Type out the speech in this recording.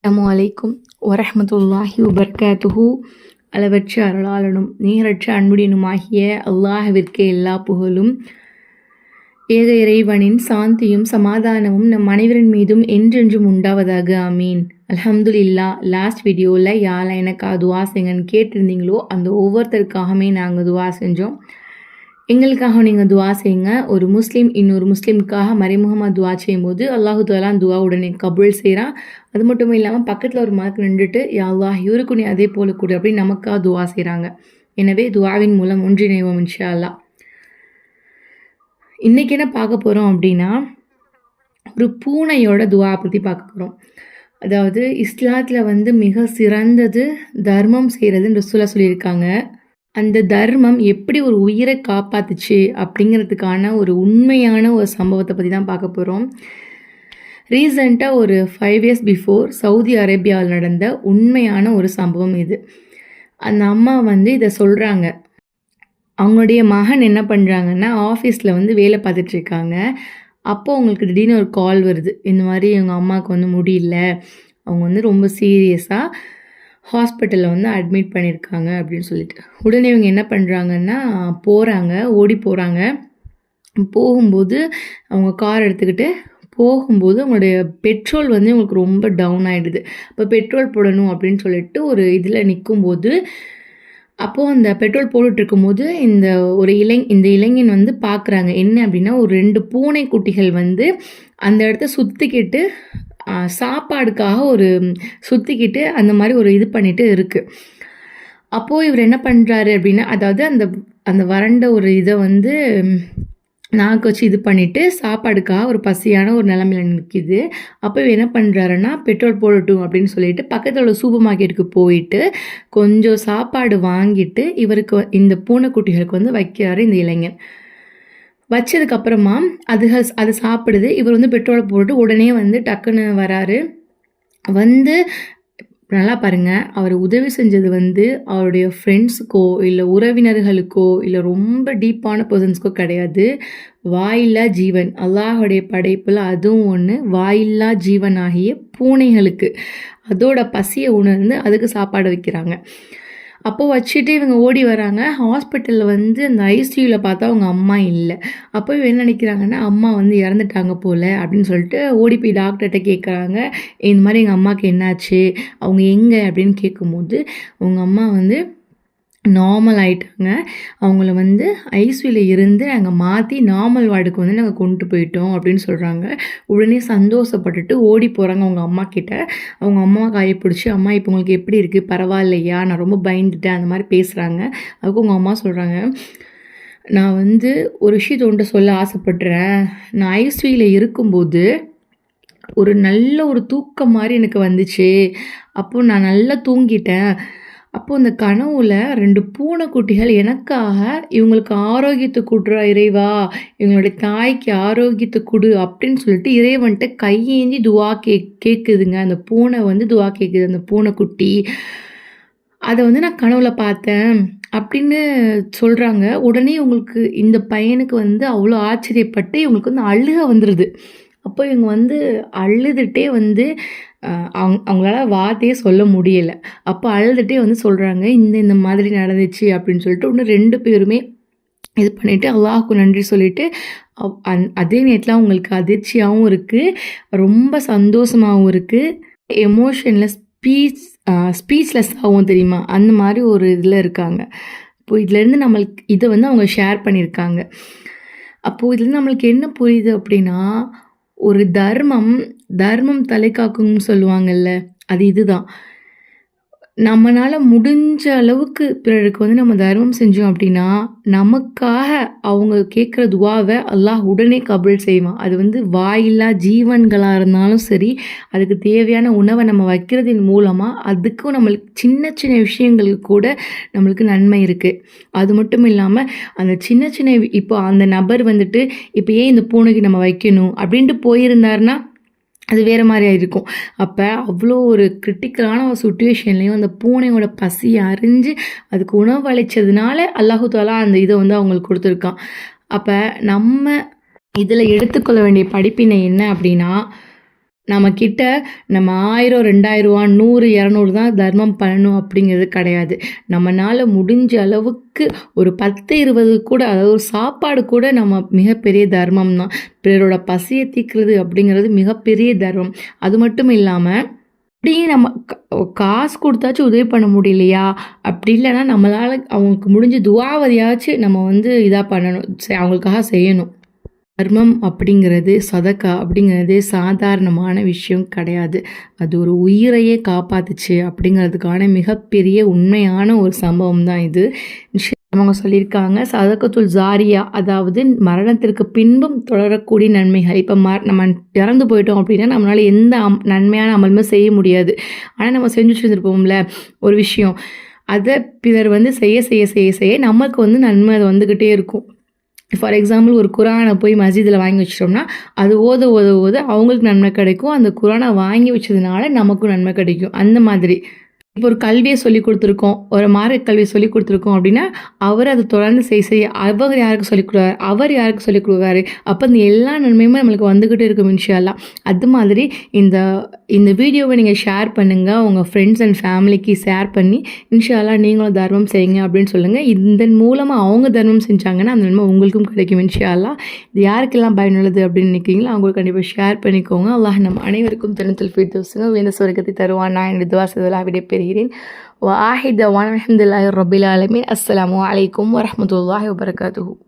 அஸ்ஸலாமு அலைக்கும் வரஹ்மத்துல்லாஹி வபரகாத்துஹு. அளவற்ற அருளாளனும் நீரற்ற அன்புடனுமாகிய அல்லாஹ்விற்கே எல்லா புகழும். ஏக இறைவனின் சாந்தியும் சமாதானமும் நம் அனைவரின் மீதும் என்றென்றும் உண்டாவதாக. ஆமீன். அல்ஹம்துலில்லா. லாஸ்ட் வீடியோவில் யாரெல்லாம் எனக்கா துவா செய்யுங்கன்னு கேட்டிருந்தீங்களோ அந்த ஒவ்வொருத்தருக்காகவே நாங்கள் துவா செஞ்சோம். எங்களுக்காக நீங்கள் துவா செய்யுங்க. ஒரு முஸ்லீம் இன்னொரு முஸ்லீமுக்காக மறைமுகமாக துவா செய்யும்போது அல்லாஹு தாலா துவா உடனே கபூல் செய்கிறான். அது மட்டும் இல்லாமல் பக்கத்தில் ஒரு மார்க் நின்றுட்டு யா அல்லாஹ் இவருக்கு நீ அதே போல கொடு அப்படின்னு நமக்காக துவா செய்கிறாங்க. எனவே துவாவின் மூலம் ஒன்றிணைவோம் இன்ஷா அல்லாஹ். இன்றைக்கி என்ன பார்க்க போகிறோம் அப்படின்னா, ஒரு பூனையோட துவா பற்றி பார்க்க போகிறோம். அதாவது இஸ்லாத்தில் மிக சிறந்தது தர்மம் செய்கிறதுன்னு ரசூலுல்லாஹ் சொல்லியிருக்காங்க. அந்த தர்மம் எப்படி ஒரு உயிரை காப்பாத்துச்சு அப்படிங்கிறதுக்கான ஒரு உண்மையான ஒரு சம்பவத்தை பற்றி தான் பார்க்க போகிறோம். ரீசெண்டாக ஒரு 5 இயர்ஸ் பிஃபோர் சவுதி அரேபியாவில் நடந்த உண்மையான ஒரு சம்பவம் இது. அந்த அம்மா இதை சொல்கிறாங்க. அவங்களுடைய மகன் என்ன பண்ணுறாங்கன்னா, ஆஃபீஸில் வேலை பார்த்துட்ருக்காங்க. அப்போ அவங்களுக்கு திடீர்னு ஒரு கால் வருது. இந்த மாதிரி எங்கள் அம்மாவுக்கு முடியல, அவங்க ரொம்ப சீரியஸாக ஹாஸ்பிட்டலில் அட்மிட் பண்ணியிருக்காங்க அப்படின்னு சொல்லிட்டு. உடனே இவங்க என்ன பண்ணுறாங்கன்னா ஓடி போகிறாங்க. போகும்போது அவங்க கார் எடுத்துக்கிட்டு போகும்போது அவங்களுடைய பெட்ரோல் இவங்களுக்கு ரொம்ப டவுன் ஆகிடுது. அப்போ பெட்ரோல் போடணும் அப்படின்னு சொல்லிட்டு ஒரு இதில் நிற்கும்போது, அப்போது அந்த பெட்ரோல் போட்டுட்ருக்கும்போது இந்த இளைஞன் பார்க்குறாங்க. என்ன அப்படின்னா, ஒரு 2 பூனை குட்டிகள் அந்த இடத்த சுற்றிக்கிட்டு சாப்பாடுக்காக சுற்றிக்கிட்டு அந்த மாதிரி ஒரு இது பண்ணிட்டு இருக்குது. அப்போது இவர் என்ன பண்ணுறாரு அப்படின்னா, அதாவது அந்த வறண்ட ஒரு இதை நாக்கு வச்சு இது பண்ணிவிட்டு சாப்பாடுக்காக ஒரு பசியான ஒரு நிலைமையில் நிற்கிது. அப்போ இவர் என்ன பண்ணுறாருன்னா, பெட்ரோல் போடட்டும் அப்படின்னு சொல்லிட்டு பக்கத்தில் உள்ள சூப்பர் மார்க்கெட்டுக்கு போயிட்டு கொஞ்சம் சாப்பாடு வாங்கிட்டு இவருக்கு இந்த பூனைக்குட்டிகளுக்கு வைக்கிறாரு இந்த இளைஞன். வச்சதுக்கப்புறமா அது சாப்பிடுது. இவர் பெட்ரோலை போட்டு உடனே டக்குன்னு வராரு. நல்லா பாருங்கள், அவர் உதவி செஞ்சது அவருடைய ஃப்ரெண்ட்ஸுக்கோ இல்லை உறவினர்களுக்கோ இல்லை ரொம்ப டீப்பான பர்சன்ஸ்க்கோ கிடையாது. வாயில்லா ஜீவன், அல்லாஹுடைய படைப்பில் அதுவும் ஒன்று. வாயில்லா ஜீவனாகிய பூனைகளுக்கு அதோட பசியை உணர்ந்து அதுக்கு சாப்பாடு வைக்கிறாங்க. அப்போது வச்சுட்டு இவங்க ஓடி வராங்க. ஹாஸ்பிட்டலில் அந்த ஐசியூவில் பார்த்தா அவங்க அம்மா இல்லை. அப்போ இவங்க என்ன நினைக்கிறாங்கன்னா, அம்மா இறந்துட்டாங்க போல் அப்படின்னு சொல்லிட்டு ஓடி போய் டாக்டர்கிட்ட கேட்குறாங்க. இந்த மாதிரி எங்கள் அம்மாவுக்கு என்னாச்சு, அவங்க எங்கே அப்படின்னு கேட்கும்போது அவங்க அம்மா நார்மல் ஆகிட்டாங்க. அவங்கள ஐசியூவில் இருந்து நாங்கள் மாற்றி நார்மல் வார்டுக்கு நாங்கள் கொண்டு போயிட்டோம் அப்படின்னு சொல்கிறாங்க. உடனே சந்தோஷப்பட்டுட்டு ஓடி போகிறாங்க அவங்க அம்மா கிட்ட. அவங்க அம்மா கையை பிடிச்சி, அம்மா இப்போ உங்களுக்கு எப்படி இருக்குது, பரவாயில்லையா, நான் ரொம்ப பயந்துட்டேன் அந்த மாதிரி பேசுகிறாங்க. அதுக்கு உங்கள் அம்மா சொல்கிறாங்க, நான் ஒரு விஷயத்தை உன்ட்ட சொல்ல ஆசைப்படுறேன். நான் ஐசியூவில் இருக்கும்போது ஒரு நல்ல ஒரு தூக்கம் மாதிரி எனக்கு வந்துச்சு. அப்போது நான் நல்லா தூங்கிட்டேன். அப்போது அந்த கனவுல 2 பூனைக்குட்டிகள் எனக்காக இவங்களுக்கு ஆரோக்கியத்தை கொடுறா இறைவா, இவங்களுடைய தாய்க்கு ஆரோக்கியத்தை கொடு அப்படின்னு சொல்லிட்டு இறைவன்ட்ட கையேந்தி துவா கேட்குதுங்க. அந்த பூனை துவா கேட்குது. அந்த பூனைக்குட்டி அதை நான் கனவுல பார்த்தேன் அப்படின்னு சொல்கிறாங்க. உடனே இவங்களுக்கு இந்த பையனுக்கு அவ்வளோ ஆச்சரியப்பட்டு இவங்களுக்கு அழுக வந்துடுது. அப்போ இவங்க அழுதுகிட்டே அவங்களால வார்த்தையே சொல்ல முடியலை. அப்போ அழுதுகிட்டே சொல்கிறாங்க, இந்த மாதிரி நடந்துச்சு அப்படின்னு சொல்லிட்டு. இன்னும் 2 பேருமே இது பண்ணிவிட்டு அல்லாஹ்வுக்கு நன்றி சொல்லிவிட்டு அதே நேரத்தில் அவங்களுக்கு அதிர்ச்சியாகவும் இருக்குது, ரொம்ப சந்தோஷமாகவும் இருக்குது, எமோஷனில் ஸ்பீச்லெஸ்ஸாகவும் தெரியுமா, அந்த மாதிரி ஒரு இதில் இருக்காங்க. இப்போ இதுலேருந்து நம்மளுக்கு இதை அவங்க ஷேர் பண்ணியிருக்காங்க. அப்போது இதுலேருந்து நம்மளுக்கு என்ன புரியுது அப்படின்னா, ஒரு தர்மம் தலை காக்கும்னு சொல்லுவாங்கல்ல, அது இதுதான். நம்மளால் முடிஞ்ச அளவுக்கு பிறருக்கு நம்ம தர்மம் செஞ்சோம் அப்படின்னா நமக்காக அவங்க கேட்குற துவாவை அல்லாஹ் உடனே கபூல் செய்வான். அது வாயில்லா ஜீவன்களாக இருந்தாலும் சரி, அதுக்கு தேவையான உணவை நம்ம வைக்கிறதின் மூலமாக அதுக்கும் நம்மளுக்கு சின்ன சின்ன விஷயங்களுக்கு கூட நம்மளுக்கு நன்மை இருக்குது. அது மட்டும் இல்லாமல் அந்த சின்ன சின்ன இப்போ அந்த நபர் இப்போ ஏன் இந்த பூனைக்கு நம்ம வைக்கணும் அப்படின்ட்டு போயிருந்தாருன்னா அது வேறு மாதிரியா இருக்கும். அப்போ அவ்வளோ ஒரு கிரிட்டிக்கலான ஒரு சுச்சுவேஷன்லேயும் அந்த பூனையோட பசியை அறிஞ்சு அதுக்கு உணவு அளித்ததுனால அல்லாஹு தாலா அந்த இதை அவங்களுக்கு கொடுத்துருக்கான். அப்போ நம்ம இதில் எடுத்துக்கொள்ள வேண்டிய படிப்பினை என்ன அப்படின்னா, நம்மக்கிட்ட நம்ம 1000, ரூ. 2000, 100, 200 தான் தர்மம் பண்ணணும் அப்படிங்கிறது கிடையாது. நம்மனால முடிஞ்ச அளவுக்கு ஒரு 10, 20 கூட அதாவது ஒரு சாப்பாடு கூட நம்ம மிகப்பெரிய தர்மம் தான். பிறரோட பசிய தீர்க்கிறது அப்படிங்கிறது மிகப்பெரிய தர்மம். அது மட்டும் இல்லாம, அப்படியே நம்ம காசு குடுத்தாச்சும் உதவி பண்ண முடியலையா? அப்படி இல்லன்னா நம்மளால அவங்களுக்கு முடிஞ்ச துஆவதையாச்சும் நம்ம வந்து இதா பண்ணணும். அவங்களுக்காக செய்யணும். தர்மம் அப்படிங்கிறது, சதக்கா அப்படிங்கிறது சாதாரணமான விஷயம் கிடையாது. அது ஒரு உயிரையே காப்பாத்துச்சு அப்படிங்கிறதுக்கான மிகப்பெரிய உண்மையான ஒரு சம்பவம் தான் இது. அவங்க சொல்லியிருக்காங்க, சதக்கத்துல் ஜாரியா அதாவது மரணத்திற்கு பின்பும் தொடரக்கூடிய நன்மைகள். இப்போ நம்ம இறந்து போயிட்டோம் அப்படின்னா நம்மளால எந்த நன்மையான அமலுமே செய்ய முடியாது. ஆனால் நம்ம செஞ்சு வச்சுருந்துருப்போம்ல ஒரு விஷயம். அதை பிறர் வந்து செய்ய செய்ய செய்ய செய்ய நமக்கு வந்து நன்மை அது வந்துக்கிட்டே இருக்கும். ஃபார் எக்ஸாம்பிள் ஒரு குரானை போய் மஸ்ஜிதில் வாங்கி வச்சிட்டோம்னா அது ஓத ஓத ஓத அவங்களுக்கு நன்மை கிடைக்கும். அந்த குரானை வாங்கி வச்சதுனால நமக்கும் நன்மை கிடைக்கும். அந்த மாதிரி இப்போ ஒரு கல்வியை சொல்லிக் கொடுத்துருக்கோம், ஒரு மார்க்க கல்வியை சொல்லிக் கொடுத்துருக்கோம் அப்படின்னா அவர் அதை தொடர்ந்து செய்ய அவர் யாருக்கு சொல்லிக் கொடுவார், அவர் யாருக்கு சொல்லிக் கொடுவாரு. அப்போ இந்த எல்லா நன்மையுமே நம்மளுக்கு வந்துக்கிட்டே இருக்கும் இன்ஷா அல்லாஹ். அது மாதிரி இந்த இந்த வீடியோவை நீங்கள் ஷேர் பண்ணுங்கள், உங்கள் ஃப்ரெண்ட்ஸ் அண்ட் ஃபேமிலிக்கு ஷேர் பண்ணி இன்ஷா அல்லாஹ் நீங்களும் தர்மம் செய்யுங்க அப்படின்னு சொல்லுங்கள். இதன் மூலமாக அவங்க தர்மம் செஞ்சாங்கன்னா அந்த நன்மை உங்களுக்கும் கிடைக்கும் இன்ஷா அல்லாஹ். இது யாருக்கெல்லாம் பயனுள்ளது அப்படின்னு நினைக்கிறீங்களோ அவங்களுக்கு கண்டிப்பாக ஷேர் பண்ணிக்கோங்க. அல்லாஹ் நம்ம அனைவருக்கும் ஜன்னத்துல் ஃபிர்தௌஸுங்க வேந்த சொர்க்கத்தை தருவான். நான் என்னுடைய துஆ செய்தலாக விடைபெறுகிறேன். وآخر دعوانا الحمد لله رب العالمين. السلام عليكم ورحمة الله وبركاته.